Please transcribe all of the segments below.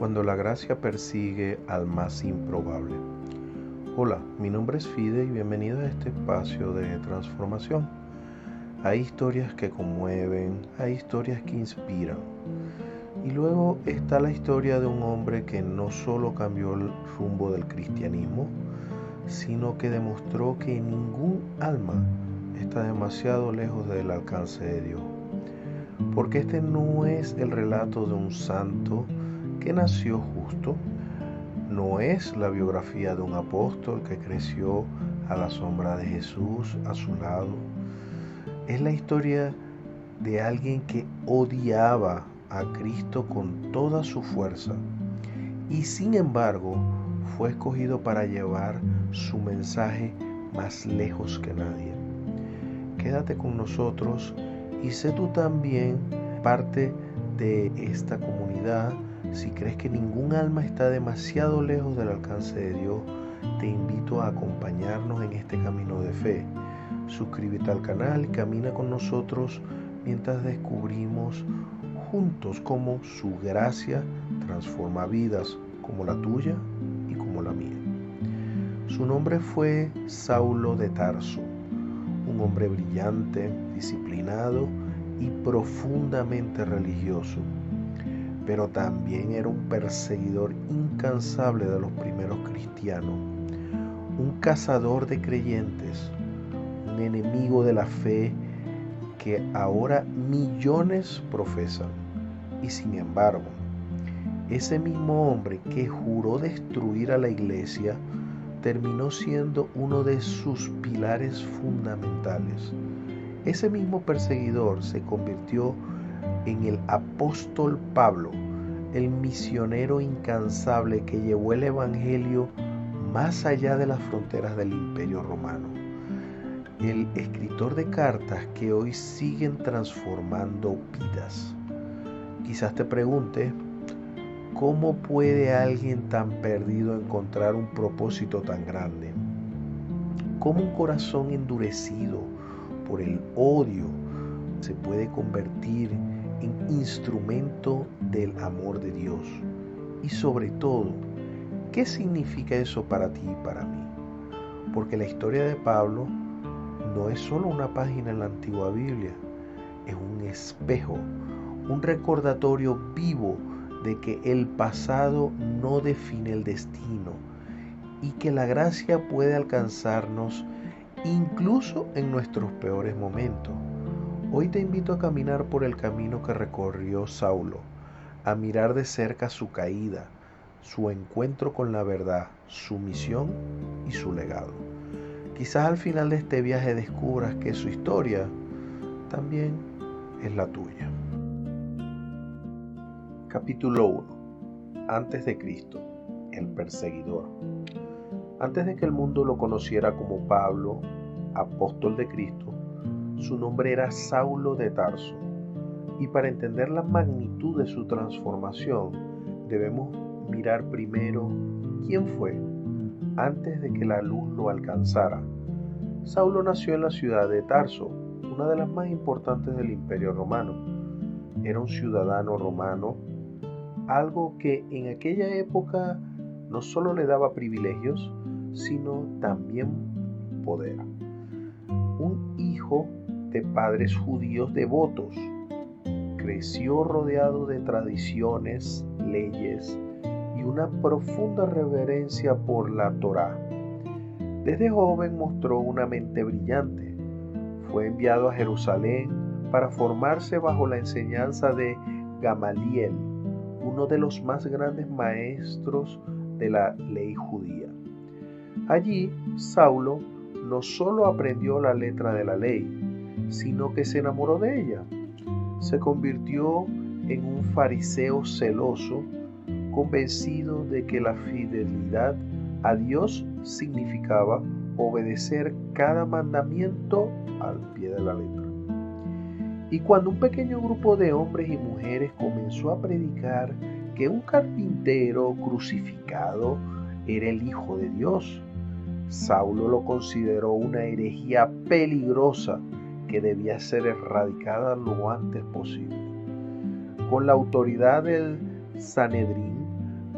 Cuando la gracia persigue al más improbable. Hola, mi nombre es Fide y bienvenido a este espacio de transformación. Hay historias que conmueven, hay historias que inspiran. Y luego está la historia de un hombre que no solo cambió el rumbo del cristianismo, sino que demostró que ningún alma está demasiado lejos del alcance de Dios. Porque este no es el relato de un santo que nació justo, no es la biografía de un apóstol que creció a la sombra de Jesús a su lado, es la historia de alguien que odiaba a Cristo con toda su fuerza y sin embargo fue escogido para llevar su mensaje más lejos que nadie. Quédate con nosotros y sé tú también parte de esta comunidad. Si crees que ningún alma está demasiado lejos del alcance de Dios, te invito a acompañarnos en este camino de fe. Suscríbete al canal y camina con nosotros mientras descubrimos juntos cómo su gracia transforma vidas como la tuya y como la mía. Su nombre fue Saulo de Tarso, un hombre brillante, disciplinado y profundamente religioso, pero también era un perseguidor incansable de los primeros cristianos, un cazador de creyentes, un enemigo de la fe que ahora millones profesan. Y sin embargo, ese mismo hombre que juró destruir a la iglesia terminó siendo uno de sus pilares fundamentales. Ese mismo perseguidor se convirtió en el apóstol Pablo, el misionero incansable que llevó el evangelio más allá de las fronteras del Imperio Romano. El escritor de cartas que hoy siguen transformando vidas. Quizás te preguntes, ¿cómo puede alguien tan perdido encontrar un propósito tan grande? ¿Cómo un corazón endurecido por el odio se puede convertir en instrumento del amor de Dios? Y sobre todo, ¿qué significa eso para ti y para mí? Porque la historia de Pablo no es solo una página en la antigua Biblia, es un espejo, un recordatorio vivo de que el pasado no define el destino y que la gracia puede alcanzarnos incluso en nuestros peores momentos. Hoy te invito a caminar por el camino que recorrió Saulo, a mirar de cerca su caída, su encuentro con la verdad, su misión y su legado. Quizás al final de este viaje descubras que su historia también es la tuya. Capítulo 1. Antes de Cristo, el perseguidor. Antes de que el mundo lo conociera como Pablo, apóstol de Cristo, su nombre era Saulo de Tarso. Y para entender la magnitud de su transformación, debemos mirar primero quién fue antes de que la luz lo alcanzara. Saulo nació en la ciudad de Tarso, una de las más importantes del Imperio Romano. Era un ciudadano romano, algo que en aquella época no solo le daba privilegios, sino también poder. Un hijo de padres judíos devotos, creció rodeado de tradiciones, leyes y una profunda reverencia por la Torá. Desde joven mostró una mente brillante. Fue enviado a Jerusalén para formarse bajo la enseñanza de Gamaliel, uno de los más grandes maestros de la ley judía. Allí, Saulo no solo aprendió la letra de la ley, sino que se enamoró de ella. Se convirtió en un fariseo celoso, convencido de que la fidelidad a Dios significaba obedecer cada mandamiento al pie de la letra. Y cuando un pequeño grupo de hombres y mujeres comenzó a predicar que un carpintero crucificado era el Hijo de Dios, Saulo lo consideró una herejía peligrosa que debía ser erradicada lo antes posible. Con la autoridad del Sanedrín,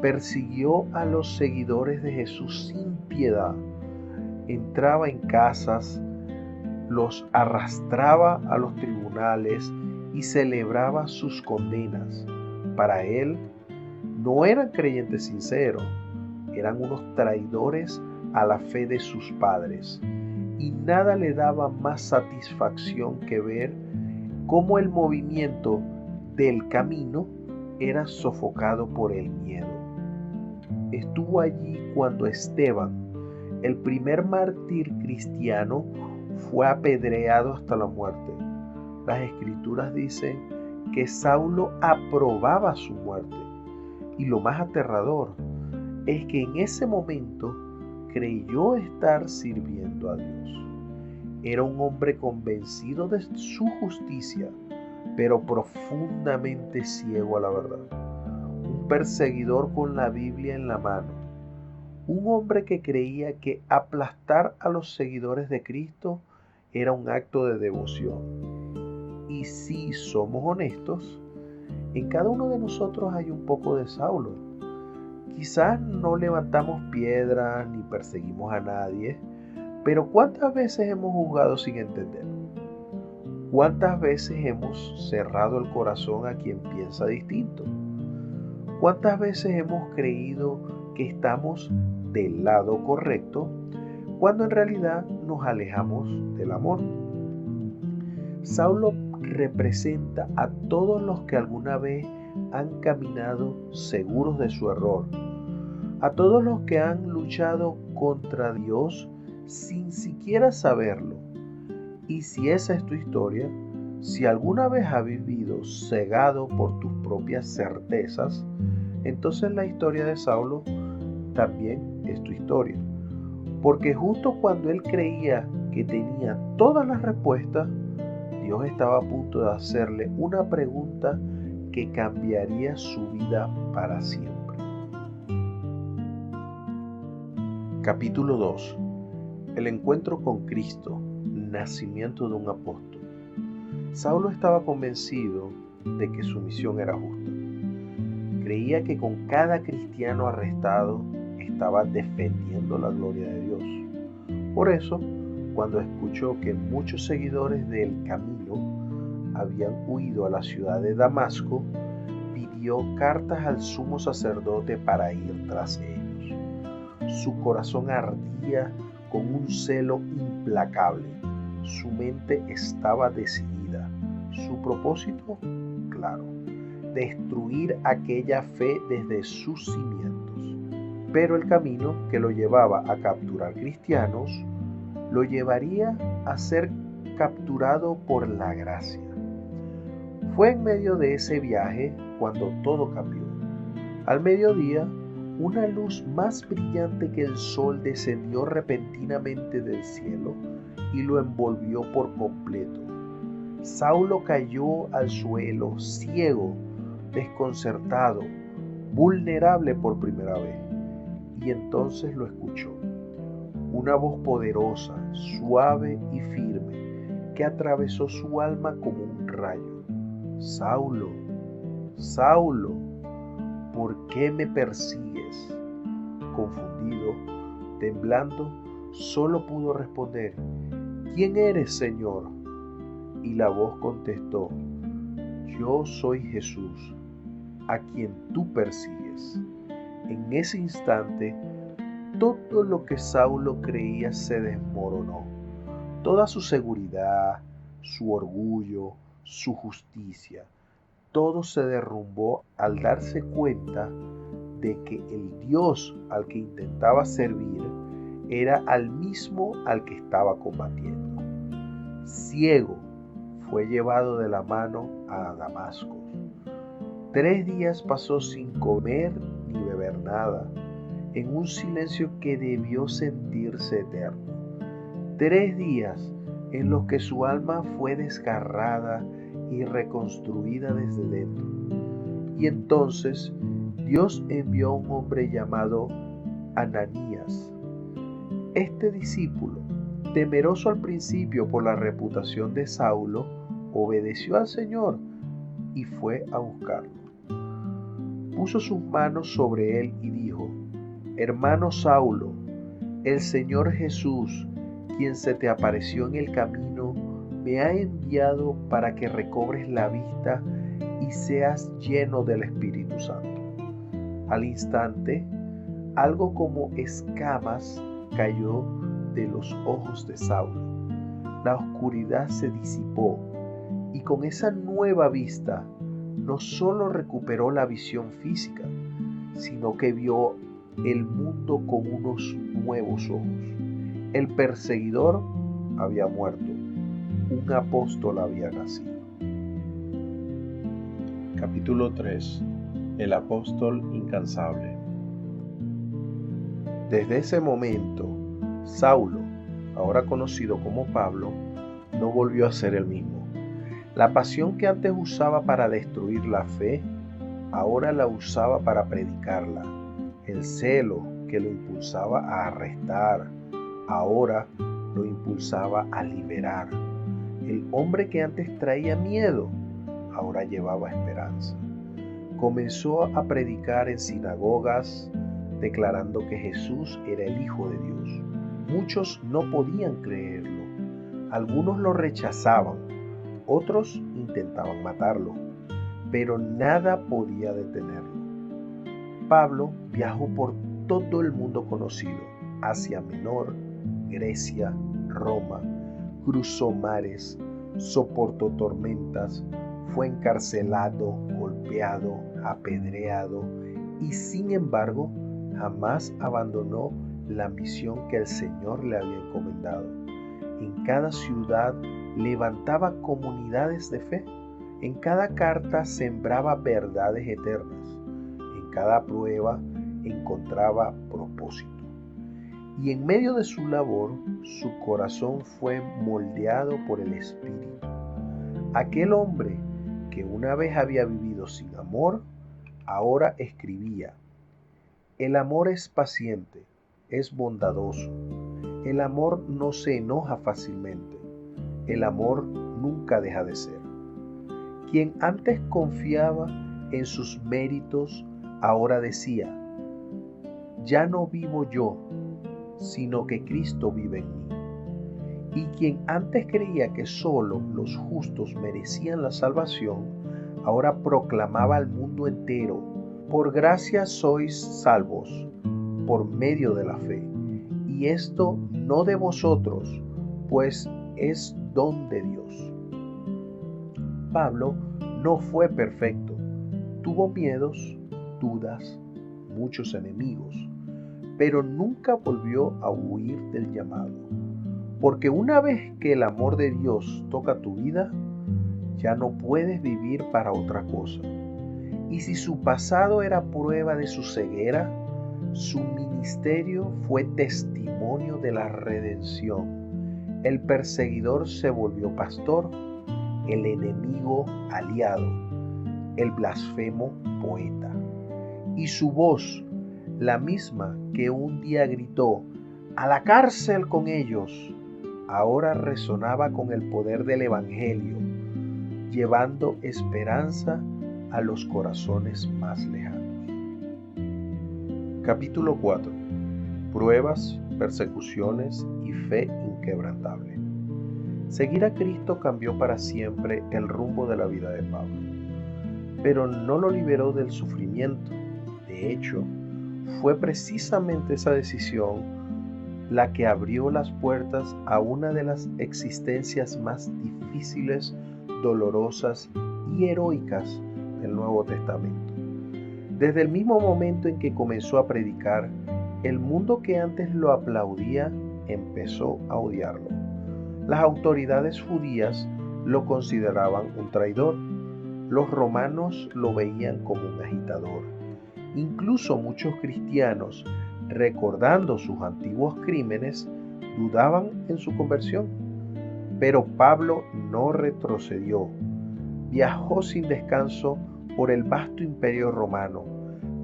persiguió a los seguidores de Jesús sin piedad. Entraba en casas, los arrastraba a los tribunales y celebraba sus condenas. Para él, no eran creyentes sinceros, eran unos traidores a la fe de sus padres. Y nada le daba más satisfacción que ver cómo el movimiento del camino era sofocado por el miedo. Estuvo allí cuando Esteban, el primer mártir cristiano, fue apedreado hasta la muerte. Las escrituras dicen que Saulo aprobaba su muerte. Y lo más aterrador es que en ese momento creyó estar sirviendo a Dios. Era un hombre convencido de su justicia, pero profundamente ciego a la verdad. Un perseguidor con la Biblia en la mano. Un hombre que creía que aplastar a los seguidores de Cristo era un acto de devoción. Y si somos honestos, en cada uno de nosotros hay un poco de Saulo. Quizás no levantamos piedras ni perseguimos a nadie, pero ¿cuántas veces hemos juzgado sin entender? ¿Cuántas veces hemos cerrado el corazón a quien piensa distinto? ¿Cuántas veces hemos creído que estamos del lado correcto cuando en realidad nos alejamos del amor? Saulo representa a todos los que alguna vez han caminado seguros de su error, a todos los que han luchado contra Dios sin siquiera saberlo. Y si esa es tu historia, si alguna vez has vivido cegado por tus propias certezas, entonces la historia de Saulo también es tu historia. Porque justo cuando él creía que tenía todas las respuestas, Dios estaba a punto de hacerle una pregunta que cambiaría su vida para siempre. Capítulo 2. El encuentro con Cristo, nacimiento de un apóstol. Saulo estaba convencido de que su misión era justa. Creía que con cada cristiano arrestado estaba defendiendo la gloria de Dios. Por eso, cuando escuchó que muchos seguidores del camino habían huido a la ciudad de Damasco, pidió cartas al sumo sacerdote para ir tras ellos. Su corazón ardía con un celo implacable. Su mente estaba decidida. Su propósito, claro, destruir aquella fe desde sus cimientos. Pero el camino que lo llevaba a capturar cristianos lo llevaría a ser capturado por la gracia. Fue en medio de ese viaje cuando todo cambió. Al mediodía, una luz más brillante que el sol descendió repentinamente del cielo y lo envolvió por completo. Saulo cayó al suelo, ciego, desconcertado, vulnerable por primera vez. Y entonces lo escuchó. Una voz poderosa, suave y firme, que atravesó su alma como un rayo. Saulo, Saulo, ¿por qué me persigues? Confundido, temblando, solo pudo responder: ¿Quién eres, Señor? Y la voz contestó: Yo soy Jesús, a quien tú persigues. En ese instante, todo lo que Saulo creía se desmoronó. Toda su seguridad, su orgullo, su justicia, todo se derrumbó al darse cuenta de que el Dios al que intentaba servir era al mismo al que estaba combatiendo. Ciego, fue llevado de la mano a Damasco. 3 días pasó sin comer ni beber nada, en un silencio que debió sentirse eterno. 3 días en los que su alma fue desgarrada y reconstruida desde dentro. Y entonces Dios envió a un hombre llamado Ananías. Este discípulo, temeroso al principio por la reputación de Saulo, obedeció al Señor y fue a buscarlo. puso sus manos sobre él y dijo: Hermano Saulo, el Señor Jesús, quien se te apareció en el camino, me ha enviado para que recobres la vista y seas lleno del Espíritu Santo. Al instante, algo como escamas cayó de los ojos de Saulo. La oscuridad se disipó y con esa nueva vista no solo recuperó la visión física, sino que vio el mundo con unos nuevos ojos. El perseguidor había muerto, un apóstol había nacido. Capítulo 3. El apóstol incansable. Desde ese momento, Saulo, ahora conocido como Pablo, no volvió a ser el mismo. La pasión que antes usaba para destruir la fe, ahora la usaba para predicarla. El celo que lo impulsaba a arrestar, ahora lo impulsaba a liberar. El hombre que antes traía miedo, ahora llevaba esperanza. Comenzó a predicar en sinagogas, declarando que Jesús era el Hijo de Dios. Muchos no podían creerlo. Algunos lo rechazaban, otros intentaban matarlo, pero nada podía detenerlo. Pablo viajó por todo el mundo conocido: Asia Menor, Grecia, Roma. Cruzó mares, soportó tormentas, fue encarcelado, golpeado, apedreado y sin embargo jamás abandonó la misión que el Señor le había encomendado. En cada ciudad levantaba comunidades de fe. En cada carta sembraba verdades eternas. En cada prueba encontraba propósito. Y en medio de su labor, su corazón fue moldeado por el Espíritu. Aquel hombre que una vez había vivido sin amor, ahora escribía: el amor es paciente, es bondadoso. El amor no se enoja fácilmente. El amor nunca deja de ser. Quien antes confiaba en sus méritos, ahora decía: ya no vivo yo, sino que Cristo vive en mí. Y quien antes creía que solo los justos merecían la salvación, ahora proclamaba al mundo entero: por gracia sois salvos, por medio de la fe. Y esto no de vosotros, pues es don de Dios. Pablo no fue perfecto. Tuvo miedos, dudas, muchos enemigos, pero nunca volvió a huir del llamado. Porque una vez que el amor de Dios toca tu vida, ya no puedes vivir para otra cosa. Y si su pasado era prueba de su ceguera, su ministerio fue testimonio de la redención. El perseguidor se volvió pastor, el enemigo aliado, el blasfemo poeta. Y su voz, la misma que un día gritó: ¡a la cárcel con ellos!, ahora resonaba con el poder del Evangelio, llevando esperanza a los corazones más lejanos. Capítulo 4. Pruebas, persecuciones y fe inquebrantable. Seguir a Cristo cambió para siempre el rumbo de la vida de Pablo, pero no lo liberó del sufrimiento. De hecho, fue precisamente esa decisión la que abrió las puertas a una de las existencias más difíciles, dolorosas y heroicas del Nuevo Testamento. Desde el mismo momento en que comenzó a predicar, el mundo que antes lo aplaudía empezó a odiarlo. Las autoridades judías lo consideraban un traidor. Los romanos lo veían como un agitador. Incluso muchos cristianos, recordando sus antiguos crímenes, dudaban en su conversión. Pero Pablo no retrocedió. Viajó sin descanso por el vasto imperio romano,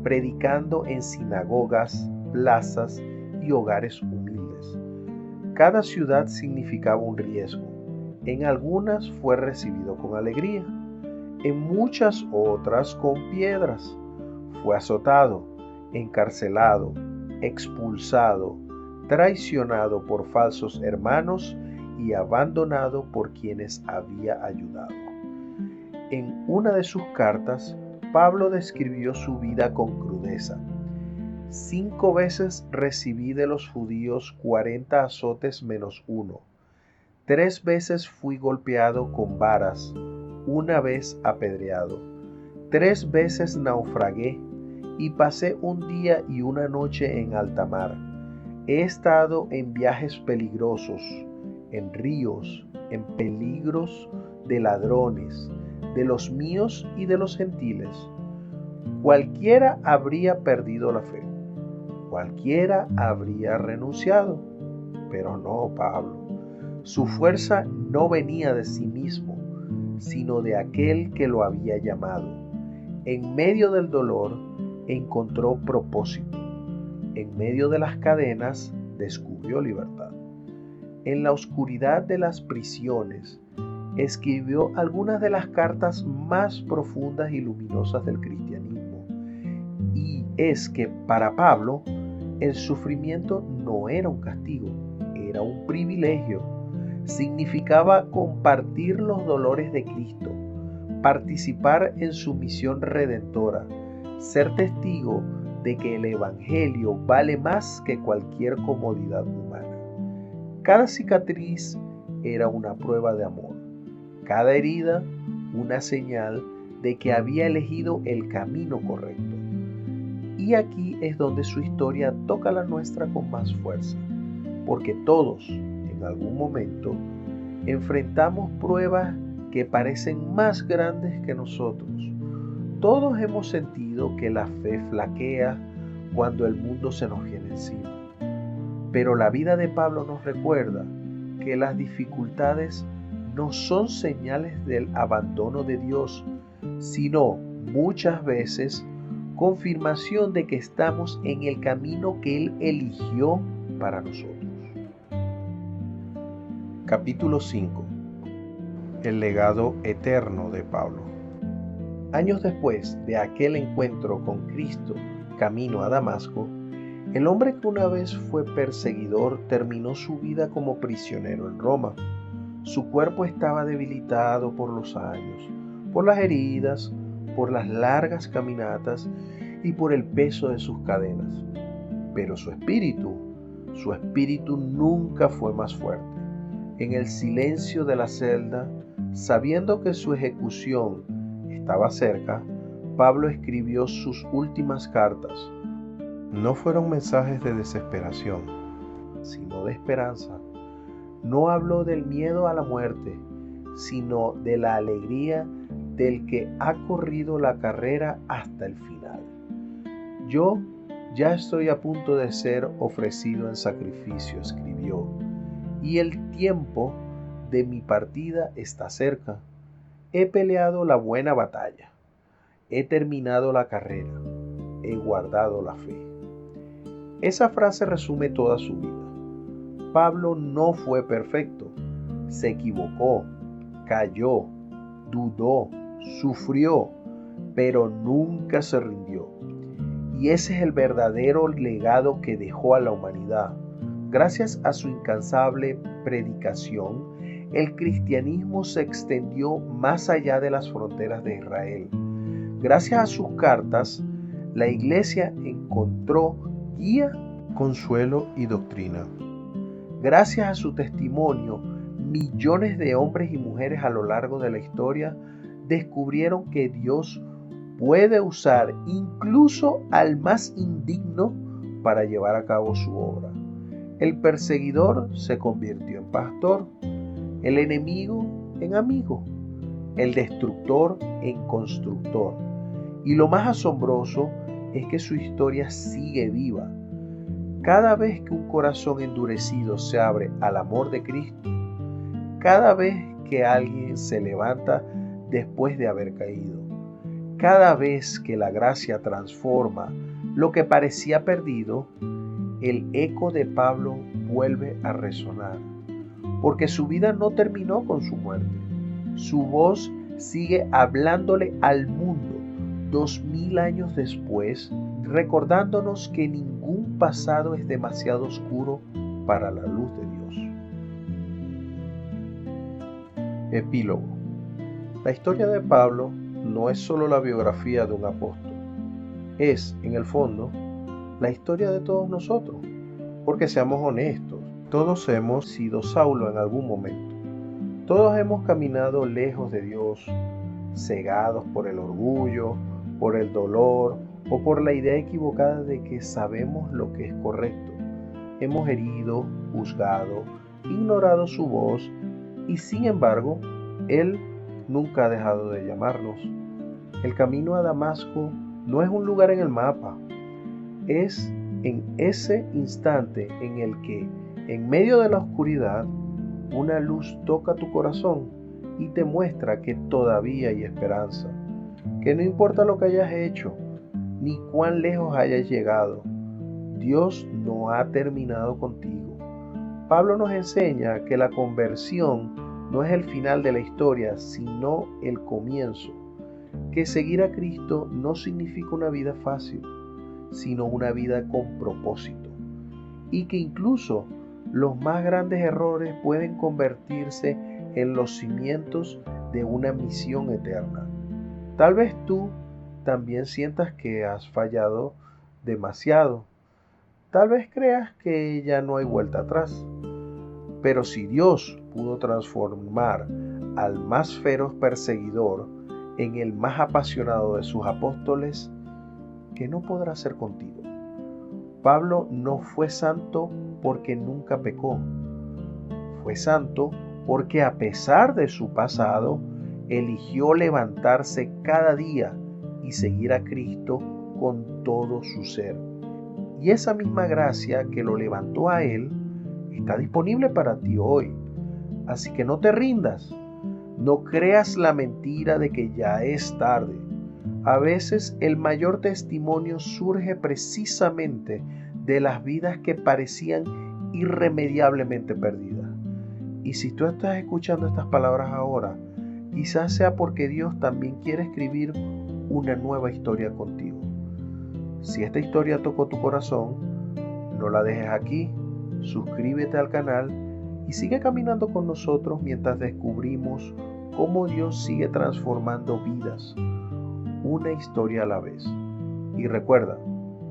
predicando en sinagogas, plazas y hogares humildes. Cada ciudad significaba un riesgo. En algunas fue recibido con alegría, en muchas otras con piedras. Fue azotado, encarcelado, expulsado, traicionado por falsos hermanos y abandonado por quienes había ayudado. En una de sus cartas, Pablo describió su vida con crudeza. 5 veces recibí de los judíos 40 azotes menos uno. 3 veces fui golpeado con varas, 1 vez apedreado. 3 veces naufragué y pasé un día y una noche en alta mar. He estado en viajes peligrosos, en ríos, en peligros de ladrones, de los míos y de los gentiles. Cualquiera habría perdido la fe, cualquiera habría renunciado, pero no Pablo. Su fuerza no venía de sí mismo, sino de aquel que lo había llamado. En medio del dolor encontró propósito. En medio de las cadenas descubrió libertad. En la oscuridad de las prisiones escribió algunas de las cartas más profundas y luminosas del cristianismo. Y es que para Pablo el sufrimiento no era un castigo, era un privilegio. Significaba compartir los dolores de Cristo, participar en su misión redentora, ser testigo de que el Evangelio vale más que cualquier comodidad humana. Cada cicatriz era una prueba de amor, cada herida una señal de que había elegido el camino correcto. Y aquí es donde su historia toca la nuestra con más fuerza, porque todos, en algún momento, enfrentamos pruebas que parecen más grandes que nosotros. Todos hemos sentido que la fe flaquea cuando el mundo se nos viene encima. Pero la vida de Pablo nos recuerda que las dificultades no son señales del abandono de Dios, sino muchas veces confirmación de que estamos en el camino que Él eligió para nosotros. Capítulo 5. El legado eterno de Pablo. Años después de aquel encuentro con Cristo camino a Damasco, el hombre que una vez fue perseguidor terminó su vida como prisionero en Roma. Su cuerpo estaba debilitado por los años, por las heridas, por las largas caminatas y por el peso de sus cadenas. Pero su espíritu nunca fue más fuerte. En el silencio de la celda, sabiendo que su ejecución estaba cerca, Pablo escribió sus últimas cartas. No fueron mensajes de desesperación, sino de esperanza. No habló del miedo a la muerte, sino de la alegría del que ha corrido la carrera hasta el final. Yo ya estoy a punto de ser ofrecido en sacrificio, escribió, y el tiempo de mi partida está cerca. He peleado la buena batalla, he terminado la carrera, he guardado la fe. Esa frase resume toda su vida. Pablo no fue perfecto, se equivocó, cayó, dudó, sufrió, pero nunca se rindió. Y ese es el verdadero legado que dejó a la humanidad. Gracias a su incansable predicación, el cristianismo se extendió más allá de las fronteras de Israel. Gracias a sus cartas, la iglesia encontró guía, consuelo y doctrina. Gracias a su testimonio, millones de hombres y mujeres a lo largo de la historia descubrieron que Dios puede usar incluso al más indigno para llevar a cabo su obra. El perseguidor se convirtió en pastor, el enemigo en amigo, el destructor en constructor. Y lo más asombroso es que su historia sigue viva. Cada vez que un corazón endurecido se abre al amor de Cristo, cada vez que alguien se levanta después de haber caído, cada vez que la gracia transforma lo que parecía perdido, el eco de Pablo vuelve a resonar, porque su vida no terminó con su muerte. Su voz sigue hablándole al mundo, 2000 años después, recordándonos que ningún pasado es demasiado oscuro para la luz de Dios. Epílogo. La historia de Pablo no es solo la biografía de un apóstol, es, en el fondo, la historia de todos nosotros, porque seamos honestos, todos hemos sido Saulo en algún momento. Todos hemos caminado lejos de Dios, cegados por el orgullo, por el dolor o por la idea equivocada de que sabemos lo que es correcto. Hemos herido, juzgado, ignorado su voz y sin embargo, Él nunca ha dejado de llamarnos. El camino a Damasco no es un lugar en el mapa, es en ese instante en el que, en medio de la oscuridad, una luz toca tu corazón y te muestra que todavía hay esperanza, que no importa lo que hayas hecho, ni cuán lejos hayas llegado, Dios no ha terminado contigo. Pablo nos enseña que la conversión no es el final de la historia, sino el comienzo, que seguir a Cristo no significa una vida fácil, sino una vida con propósito, y que incluso los más grandes errores pueden convertirse en los cimientos de una misión eterna. Tal vez tú también sientas que has fallado demasiado. Tal vez creas que ya no hay vuelta atrás. Pero si Dios pudo transformar al más feroz perseguidor en el más apasionado de sus apóstoles, ¿qué no podrá hacer contigo? Pablo no fue santo porque nunca pecó. Fue santo porque a pesar de su pasado, eligió levantarse cada día y seguir a Cristo con todo su ser. Y esa misma gracia que lo levantó a él está disponible para ti hoy. Así que no te rindas. No creas la mentira de que ya es tarde. A veces el mayor testimonio surge precisamente de las vidas que parecían irremediablemente perdidas. Y si tú estás escuchando estas palabras ahora, quizás sea porque Dios también quiere escribir una nueva historia contigo. Si esta historia tocó tu corazón, no la dejes aquí, suscríbete al canal y sigue caminando con nosotros mientras descubrimos cómo Dios sigue transformando vidas, una historia a la vez. Y recuerda,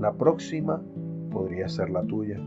la próxima podría ser la tuya.